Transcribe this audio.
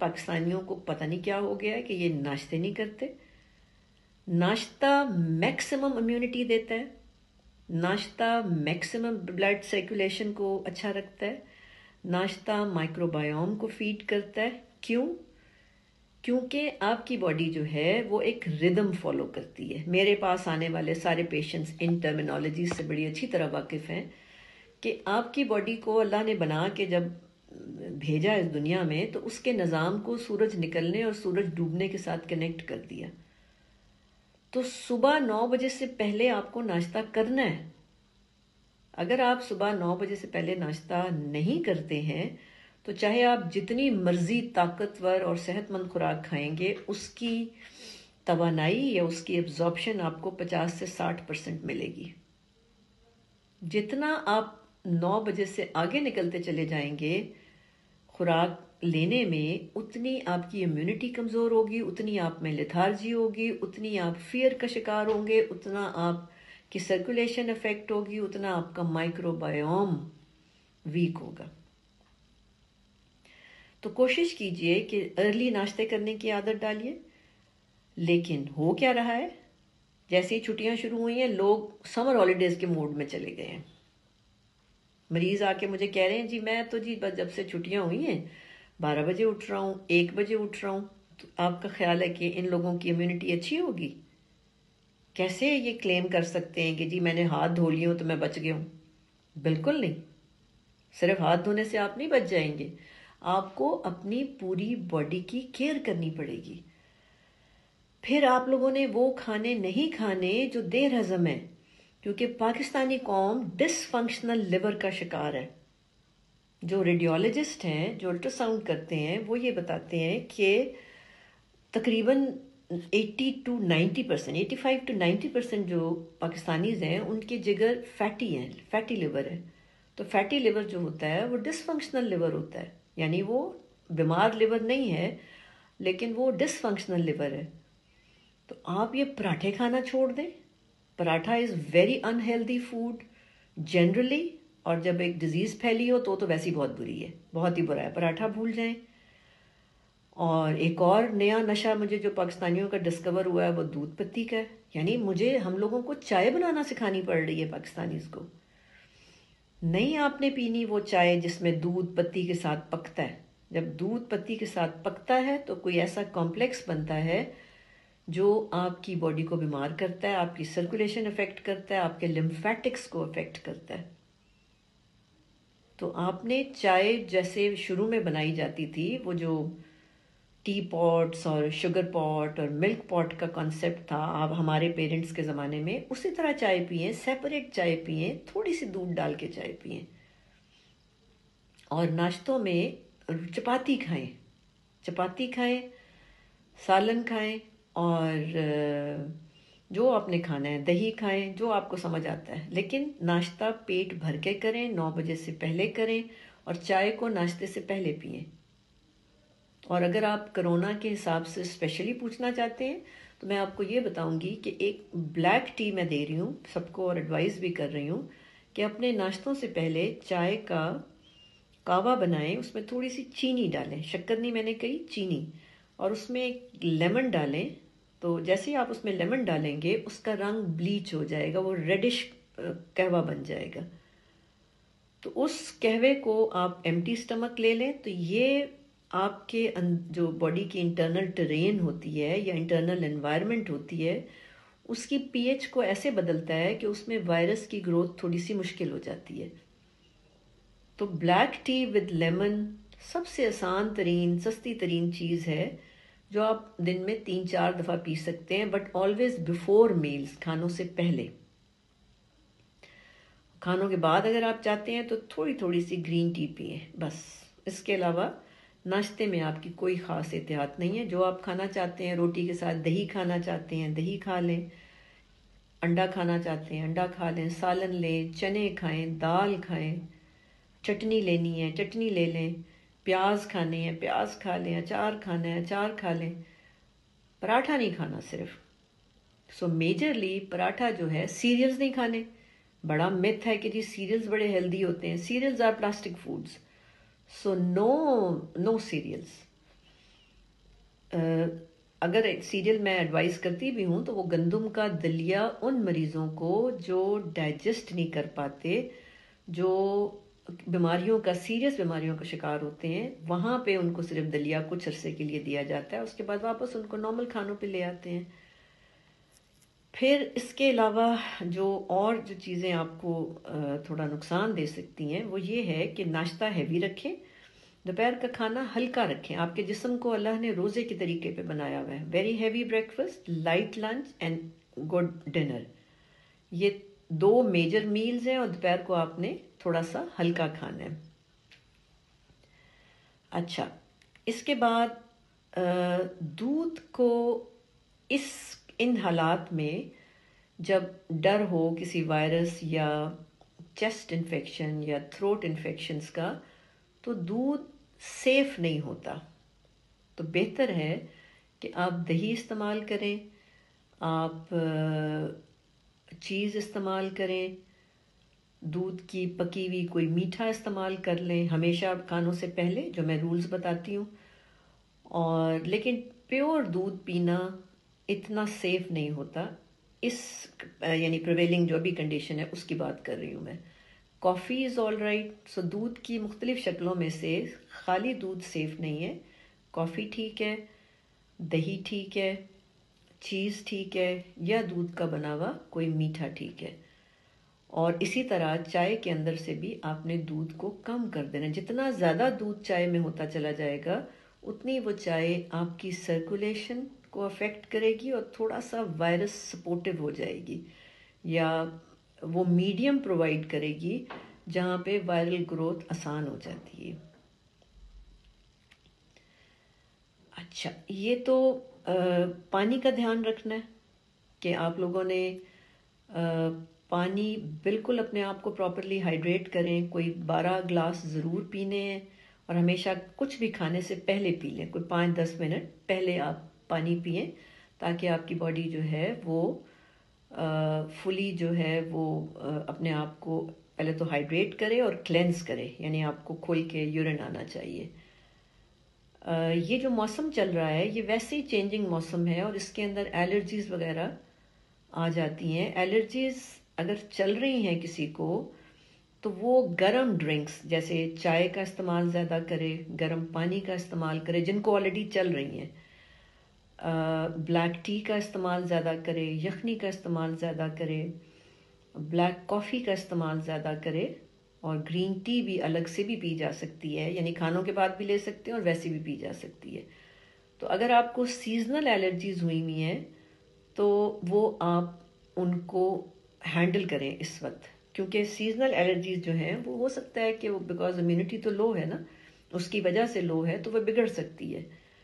पाकिस्तानियों को पता नहीं क्या हो गया है कि ये नाश्ते नहीं करते। नाश्ता मैक्सिमम इम्यूनिटी देता है, नाश्ता मैक्सिमम ब्लड सर्कुलेशन को अच्छा रखता है, नाश्ता माइक्रोबायोम को फीड करता है। क्यों? क्योंकि आपकी बॉडी जो है वो एक रिदम फॉलो करती है। मेरे पास आने वाले सारे पेशेंट्स इन टर्मिनोलॉजी से बड़ी अच्छी तरह वाकिफ़ हैं कि आपकी बॉडी को अल्लाह ने बना के जब भेजा इस दुनिया में तो उसके निज़ाम को सूरज निकलने और सूरज डूबने के साथ कनेक्ट कर दिया। तो सुबह 9 बजे से पहले आपको नाश्ता करना है। अगर आप सुबह 9 बजे से पहले नाश्ता नहीं करते हैं तो चाहे आप जितनी मर्जी ताकतवर और सेहतमंद खुराक खाएंगे, उसकी तवानाई या उसकी एब्जॉर्प्शन आपको 50 से 60% मिलेगी। जितना आप 9 बजे से आगे निकलते चले जाएंगे खुराक लेने में, उतनी आपकी इम्यूनिटी कमज़ोर होगी, उतनी आप में लेथार्जी होगी, उतनी आप फियर का शिकार होंगे, उतना आपकी सर्कुलेशन इफेक्ट होगी, उतना आपका माइक्रोबायोम वीक होगा। तो कोशिश कीजिए कि अर्ली नाश्ते करने की आदत डालिए। लेकिन हो क्या रहा है, जैसे ही छुट्टियां शुरू हुई हैं लोग समर हॉलीडेज के मूड में चले गए हैं। मरीज आके मुझे कह रहे हैं जी मैं तो जी बस जब से छुट्टियां हुई हैं 12 बजे उठ रहा हूँ, 1 बजे उठ रहा हूँ। तो आपका ख्याल है कि इन लोगों की इम्यूनिटी अच्छी होगी? कैसे ये क्लेम कर सकते हैं कि जी मैंने हाथ धो लिए हूँ तो मैं बच गया हूँ? बिल्कुल नहीं। सिर्फ हाथ धोने से आप नहीं बच जाएंगे, आपको अपनी पूरी बॉडी की केयर करनी पड़ेगी। फिर आप लोगों ने वो खाने नहीं खाने जो देर हजम है, क्योंकि पाकिस्तानी कौम डिसफंक्शनल लिवर का शिकार है। जो रेडियोलॉजिस्ट हैं, जो अल्ट्रासाउंड करते हैं, वो ये बताते हैं कि तकरीबन 80 to 90%, 85 to 90% जो पाकिस्तानीज हैं उनके जिगर फैटी हैं, फैटी लिवर है। तो फैटी लिवर जो होता है वो डिसफंक्शनल लिवर होता है, यानी वो बीमार लिवर नहीं है लेकिन वो डिसफंक्शनल लिवर है। तो आप ये पराठे खाना छोड़ दें। Paratha is very unhealthy food generally, और जब एक डिजीज़ फैली हो तो वैसे ही बहुत बुरी है, बहुत ही बुरा है। पराठा भूल जाएं। और एक और नया नशा मुझे जो पाकिस्तानियों का डिस्कवर हुआ है वो दूध पत्ती का है। यानी मुझे हम लोगों को चाय बनाना सिखानी पड़ रही है पाकिस्तानीज़ को। नहीं आपने पीनी वो चाय जिसमें दूध पत्ती के साथ पकता है। जब दूध पत्ती के साथ पकता है तो कोई ऐसा कॉम्प्लेक्स बनता है जो आपकी बॉडी को बीमार करता है, आपकी सर्कुलेशन अफेक्ट करता है, आपके लिम्फेटिक्स को अफेक्ट करता है। तो आपने चाय जैसे शुरू में बनाई जाती थी, वो जो टी पॉट्स और शुगर पॉट और मिल्क पॉट का कॉन्सेप्ट था आप हमारे पेरेंट्स के ज़माने में, उसी तरह चाय पिए, सेपरेट चाय पिए, थोड़ी सी दूध डाल के चाय पिए। और नाश्तों में चपाती खाएं, चपाती खाएं, सालन खाएं, और जो आपने खाना है दही खाएं, जो आपको समझ आता है। लेकिन नाश्ता पेट भर के करें, 9 बजे से पहले करें, और चाय को नाश्ते से पहले पिएं। और अगर आप कोरोना के हिसाब से स्पेशली पूछना चाहते हैं तो मैं आपको ये बताऊंगी कि एक ब्लैक टी मैं दे रही हूँ सबको, और एडवाइस भी कर रही हूँ कि अपने नाश्तों से पहले चाय का कावा बनाएं, उसमें थोड़ी सी चीनी डालें, शक्कर नहीं मैंने कही, चीनी, और उसमें लेमन डालें। तो जैसे ही आप उसमें लेमन डालेंगे उसका रंग ब्लीच हो जाएगा, वो रेडिश कहवा बन जाएगा। तो उस कहवे को आप एम्प्टी स्टमक ले लें। तो ये आपके जो बॉडी की इंटरनल टेरेन होती है या इंटरनल एनवायरनमेंट होती है, उसकी पीएच को ऐसे बदलता है कि उसमें वायरस की ग्रोथ थोड़ी सी मुश्किल हो जाती है। तो ब्लैक टी विद लेमन सबसे आसान तरीन, सस्ती तरीन चीज़ है जो आप दिन में 3-4 दफ़ा पी सकते हैं, बट ऑलवेज बिफोर मील्स, खानों से पहले। खानों के बाद अगर आप चाहते हैं तो थोड़ी थोड़ी सी ग्रीन टी पिए, बस। इसके अलावा नाश्ते में आपकी कोई ख़ास एहतियात नहीं है। जो आप खाना चाहते हैं, रोटी के साथ दही खाना चाहते हैं दही खा लें, अंडा खाना चाहते हैं अंडा खा लें, सालन लें, चने खाएं, दाल खाएं, चटनी लेनी है चटनी ले लें, प्याज खाने हैं प्याज खा लें, अचार खाना है अचार खा लें, पराठा नहीं खाना सिर्फ। सो मेजरली पराठा जो है, सीरियल्स नहीं खाने। बड़ा मिथ है कि जी सीरियल्स बड़े हेल्दी होते हैं। Cereals are plastic foods, so no cereals. अगर सीरियल मैं एडवाइस करती भी हूँ तो वो गंदम का दलिया उन मरीज़ों को जो डाइजेस्ट नहीं कर पाते, जो बीमारियों का सीरियस बीमारियों का शिकार होते हैं, वहाँ पे उनको सिर्फ दलिया कुछ अरसे के लिए दिया जाता है, उसके बाद वापस उनको नॉर्मल खानों पे ले आते हैं। फिर इसके अलावा जो और जो चीज़ें आपको थोड़ा नुकसान दे सकती हैं वो ये है कि नाश्ता हैवी रखें, दोपहर का खाना हल्का रखें। आपके जिस्म को अल्लाह ने रोज़े के तरीके पे बनाया हुआ है। Very heavy breakfast, light lunch and good dinner, ये 2 मेजर मील्स हैं और दोपहर को आपने थोड़ा सा हल्का खाना है। अच्छा, इसके बाद दूध को इन हालात में जब डर हो किसी वायरस या चेस्ट इन्फेक्शन या थ्रोट इन्फेक्शंस का, तो दूध सेफ नहीं होता। तो बेहतर है कि आप दही इस्तेमाल करें, आप चीज़ इस्तेमाल करें, दूध की पकी हुई कोई मीठा इस्तेमाल कर लें हमेशा खानों से पहले, जो मैं रूल्स बताती हूँ। और लेकिन प्योर दूध पीना इतना सेफ नहीं होता, इस यानी प्रिवेलिंग जो भी कंडीशन है उसकी बात कर रही हूँ मैं। Coffee is all right. So दूध की मुख्तलिफ शक्लों में से खाली दूध सेफ नहीं है। कॉफ़ी ठीक है, दही ठीक है, चीज़ ठीक है, या दूध का बना हुआ कोई मीठा ठीक है। और इसी तरह चाय के अंदर से भी आपने दूध को कम कर देना। जितना ज़्यादा दूध चाय में होता चला जाएगा उतनी वो चाय आपकी सर्कुलेशन को अफेक्ट करेगी और थोड़ा सा वायरस सपोर्टिव हो जाएगी, या वो मीडियम प्रोवाइड करेगी जहाँ पे वायरल ग्रोथ आसान हो जाती है। अच्छा, ये तो पानी का ध्यान रखना है कि आप लोगों ने पानी बिल्कुल अपने आप को प्रॉपरली हाइड्रेट करें। कोई 12 ग्लास ज़रूर पीने हैं और हमेशा कुछ भी खाने से पहले पी लें। कोई 5-10 मिनट पहले आप पानी पिएं ताकि आपकी बॉडी जो है वो फुली जो है वो अपने आप को पहले तो हाइड्रेट करे और क्लेंस करे, यानी आपको खोल के यूरिन आना चाहिए। ये जो मौसम चल रहा है ये वैसे ही चेंजिंग मौसम है और इसके अंदर एलर्जीज़ वगैरह आ जाती हैं। एलर्जीज़ अगर चल रही हैं किसी को तो वो गर्म ड्रिंक्स जैसे चाय का इस्तेमाल ज़्यादा करे, गर्म पानी का इस्तेमाल करे जिनको ऑलरेडी चल रही हैं, ब्लैक टी का इस्तेमाल ज़्यादा करे, यखनी का इस्तेमाल ज़्यादा करे, ब्लैक कॉफ़ी का इस्तेमाल ज़्यादा करे, और ग्रीन टी भी अलग से भी पी जा सकती है, यानी खानों के बाद भी ले सकते हैं और वैसे भी पी जा सकती है। तो अगर आपको सीजनल एलर्जीज हुई हुई हैं तो वो आप उनको हैंडल करें इस वक्त, क्योंकि सीजनल एलर्जीज जो हैं वो हो सकता है कि वो बिकॉज इम्यूनिटी तो लो है ना, उसकी वजह से लो है तो वह बिगड़ सकती है।